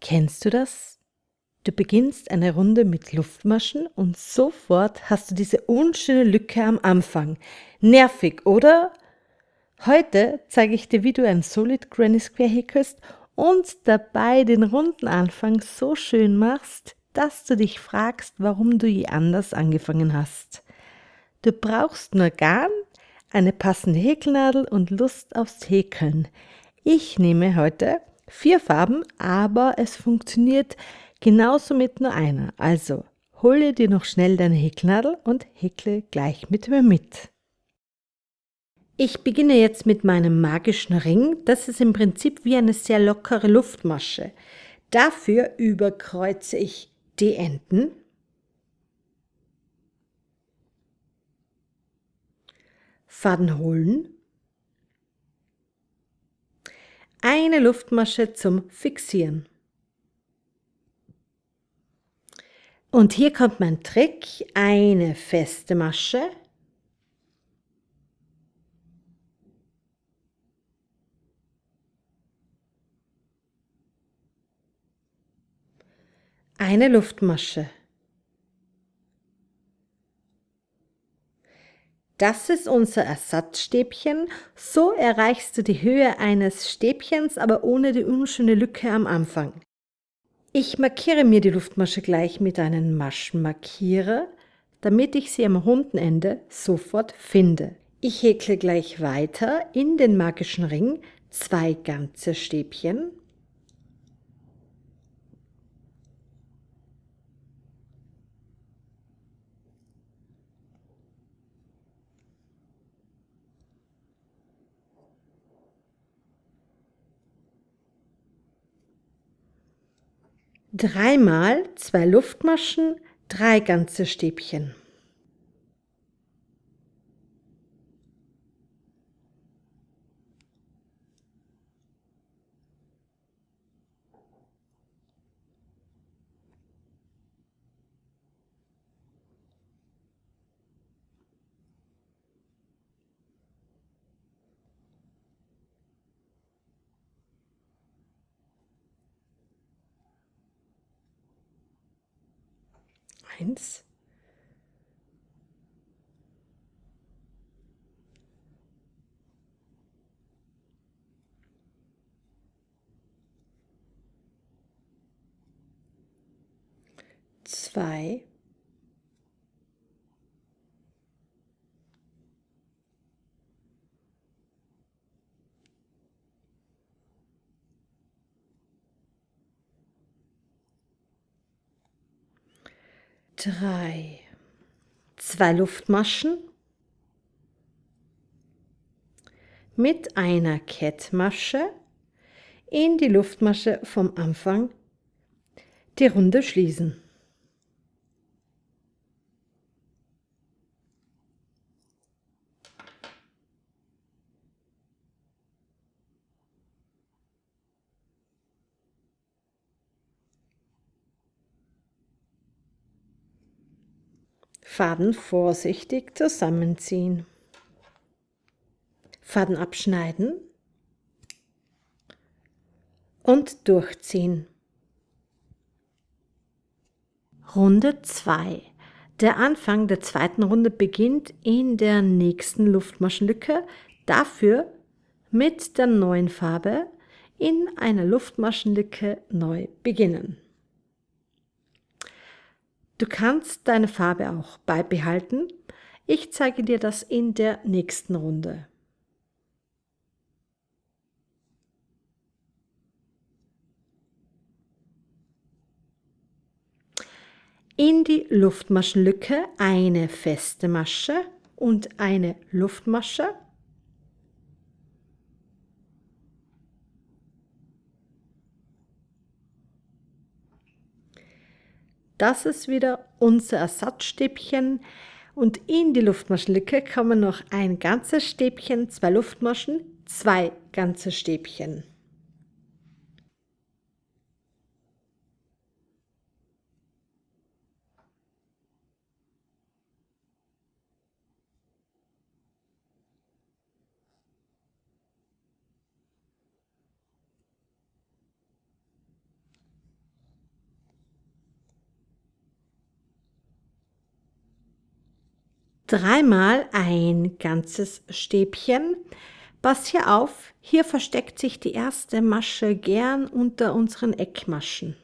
Kennst du das? Du beginnst eine Runde mit Luftmaschen und sofort hast du diese unschöne Lücke am Anfang. Nervig, oder? Heute zeige ich dir, wie du ein Solid Granny Square häkelst und dabei den runden Anfang so schön machst, dass du dich fragst, warum du je anders angefangen hast. Du brauchst nur Garn, eine passende Häkelnadel und Lust aufs Häkeln. Ich nehme heute 4 Farben, aber es funktioniert genauso mit nur einer. Also hole dir noch schnell deine Häkelnadel und häkle gleich mit mir mit. Ich beginne jetzt mit meinem magischen Ring. Das ist im Prinzip wie eine sehr lockere Luftmasche. Dafür überkreuze ich die Enden. Faden holen. Eine Luftmasche zum Fixieren. Und hier kommt mein Trick, eine feste Masche, eine Luftmasche. Das ist unser Ersatzstäbchen. So erreichst du die Höhe eines Stäbchens, aber ohne die unschöne Lücke am Anfang. Ich markiere mir die Luftmasche gleich mit einem Maschenmarkierer, damit ich sie am runden Ende sofort finde. Ich häkle gleich weiter in den magischen Ring 2 ganze Stäbchen. Dreimal 2 Luftmaschen, 3 ganze Stäbchen. Eins. Zwei. Drei. 2 Luftmaschen mit einer Kettmasche in die Luftmasche vom Anfang die Runde schließen. Faden vorsichtig zusammenziehen. Faden abschneiden und durchziehen. Runde 2. Der Anfang der zweiten Runde beginnt in der nächsten Luftmaschenlücke, dafür mit der neuen Farbe in einer Luftmaschenlücke neu beginnen. Du kannst deine Farbe auch beibehalten. Ich zeige dir das in der nächsten Runde. In die Luftmaschenlücke eine feste Masche und eine Luftmasche. Das ist wieder unser Ersatzstäbchen und in die Luftmaschenlücke kommen noch ein ganzes Stäbchen, 2 Luftmaschen, 2 ganze Stäbchen. Dreimal ein ganzes Stäbchen. Pass hier auf, hier versteckt sich die erste Masche gern unter unseren Eckmaschen.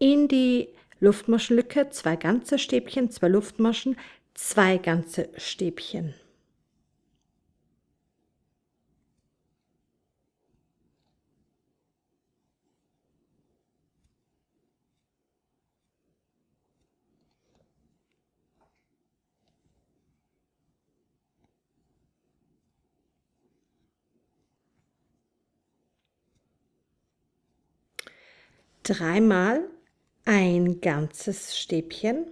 In die Luftmaschenlücke 2 ganze Stäbchen, 2 Luftmaschen, 2 ganze Stäbchen. Dreimal ein ganzes Stäbchen.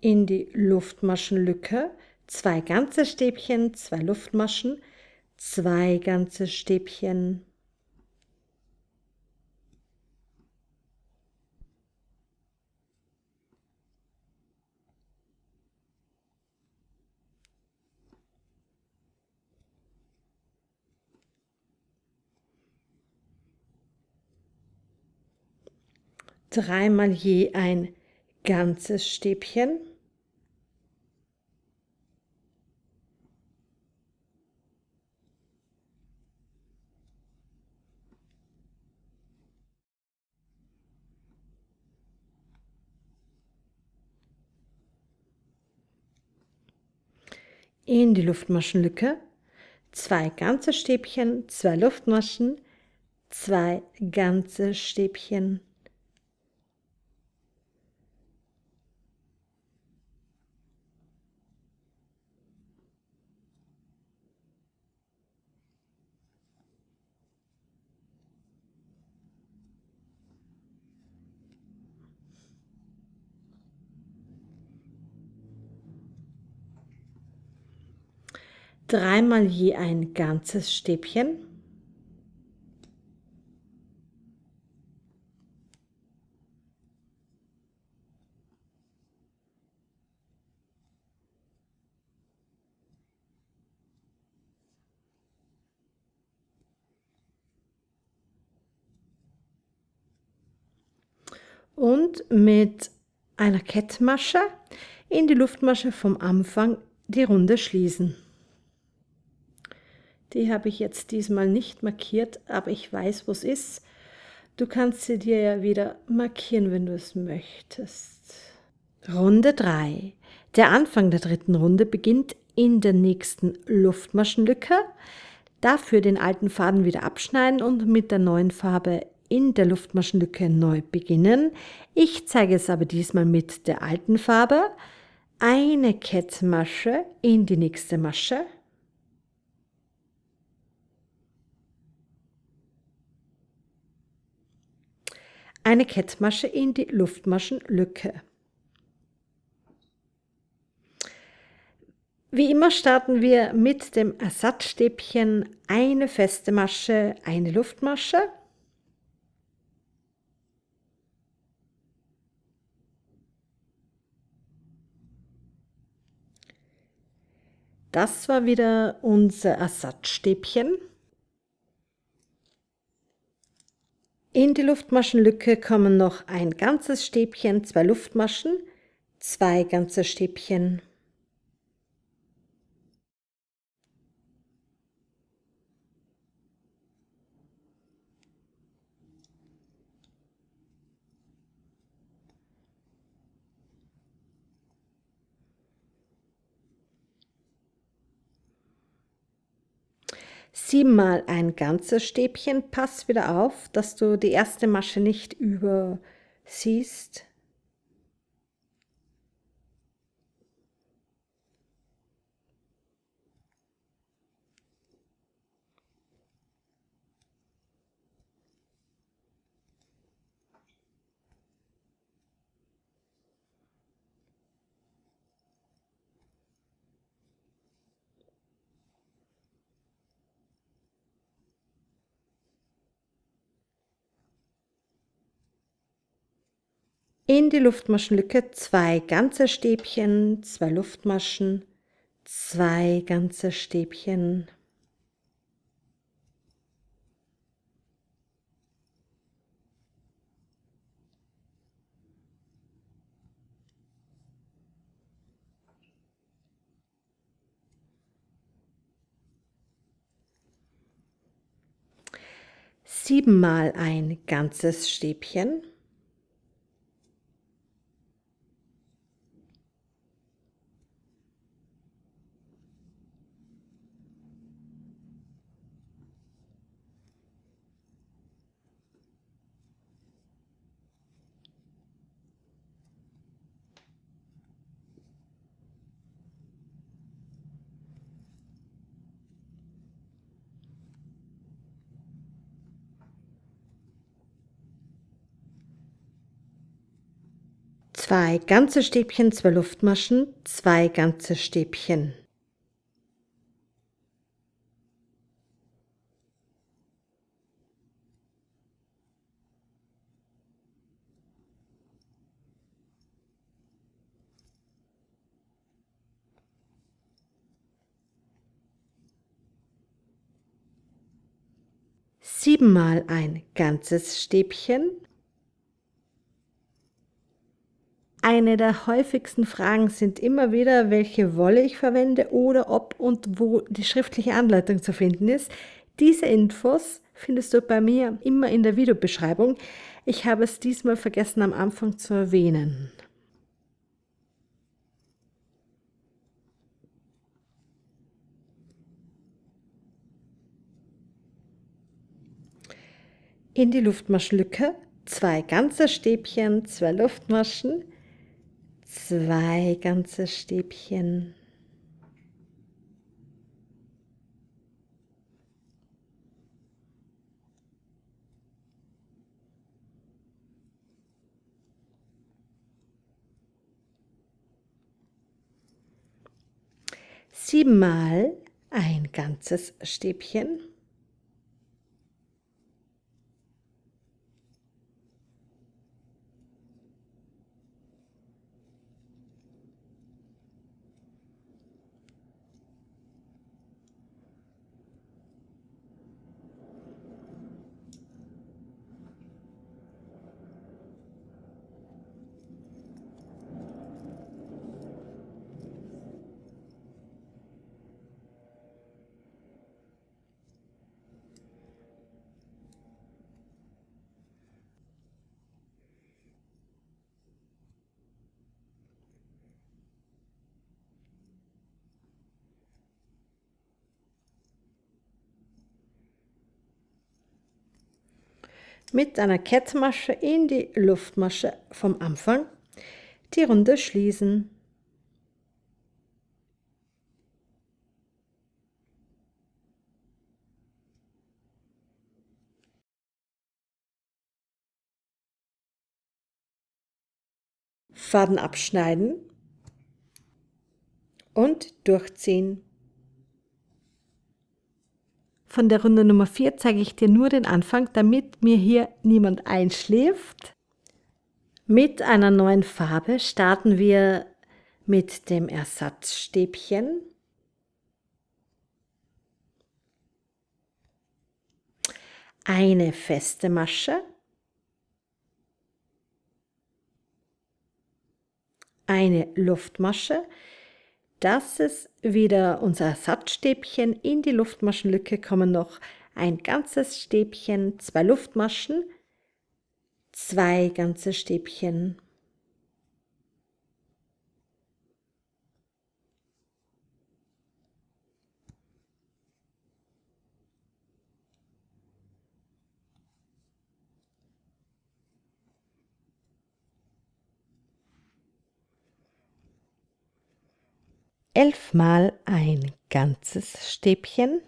In die Luftmaschenlücke 2 ganze Stäbchen, 2 Luftmaschen, 2 ganze Stäbchen. Dreimal je ein ganzes Stäbchen. In die Luftmaschenlücke 2 ganze Stäbchen, 2 Luftmaschen, 2 ganze Stäbchen. Dreimal je ein ganzes Stäbchen. Und mit einer Kettmasche in die Luftmasche vom Anfang die Runde schließen. Die habe ich jetzt diesmal nicht markiert, aber ich weiß, wo es ist. Du kannst sie dir ja wieder markieren, wenn du es möchtest. Runde 3. Der Anfang der dritten Runde beginnt in der nächsten Luftmaschenlücke. Dafür den alten Faden wieder abschneiden und mit der neuen Farbe in der Luftmaschenlücke neu beginnen. Ich zeige es aber diesmal mit der alten Farbe. Eine Kettmasche in die nächste Masche. Eine Kettmasche in die Luftmaschenlücke. Wie immer starten wir mit dem Ersatzstäbchen, eine feste Masche, eine Luftmasche. Das war wieder unser Ersatzstäbchen. In die Luftmaschenlücke kommen noch ein ganzes Stäbchen, 2 Luftmaschen, 2 ganze Stäbchen. Siebenmal ein ganzes Stäbchen. Pass wieder auf, dass du die erste Masche nicht übersiehst. In die Luftmaschenlücke 2 ganze Stäbchen, 2 Luftmaschen, 2 ganze Stäbchen. Siebenmal ein ganzes Stäbchen. Zwei ganze Stäbchen, 2 Luftmaschen, 2 ganze Stäbchen. Siebenmal ein ganzes Stäbchen. Eine der häufigsten Fragen sind immer wieder, welche Wolle ich verwende oder ob und wo die schriftliche Anleitung zu finden ist. Diese Infos findest du bei mir immer in der Videobeschreibung. Ich habe es diesmal vergessen am Anfang zu erwähnen. In die Luftmaschenlücke 2 ganze Stäbchen, 2 Luftmaschen, 2 ganze Stäbchen. Siebenmal ein ganzes Stäbchen. Mit einer Kettmasche in die Luftmasche vom Anfang die Runde schließen. Faden abschneiden und durchziehen. Von der Runde Nummer 4 zeige ich dir nur den Anfang, damit mir hier niemand einschläft. Mit einer neuen Farbe starten wir mit dem Ersatzstäbchen. Eine feste Masche. Eine Luftmasche. Das ist wieder unser Ersatzstäbchen. In die Luftmaschenlücke kommen noch ein ganzes Stäbchen, 2 Luftmaschen, 2 ganze Stäbchen. Elfmal ein ganzes Stäbchen.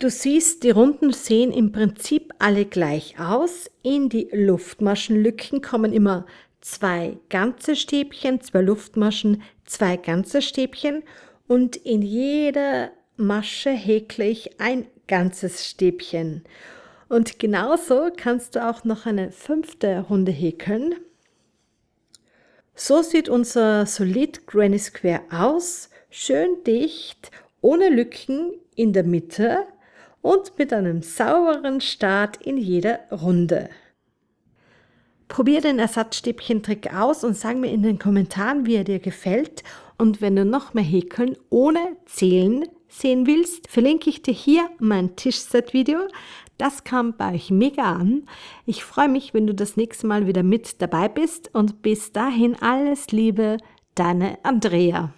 Du siehst, die Runden sehen im Prinzip alle gleich aus. In die Luftmaschenlücken kommen immer 2 ganze Stäbchen, 2 Luftmaschen, 2 ganze Stäbchen und in jeder Masche häkle ich ein ganzes Stäbchen. Und genauso kannst du auch noch eine 5. Runde häkeln. So sieht unser Solid Granny Square aus, schön dicht, ohne Lücken in der Mitte und mit einem sauberen Start in jeder Runde. Probier den Ersatzstäbchen-Trick aus und sag mir in den Kommentaren, wie er dir gefällt. Und wenn du noch mehr Häkeln ohne Zählen sehen willst, verlinke ich dir hier mein Tischset-Video. Das kam bei euch mega an. Ich freue mich, wenn du das nächste Mal wieder mit dabei bist und bis dahin alles Liebe, deine Andrea.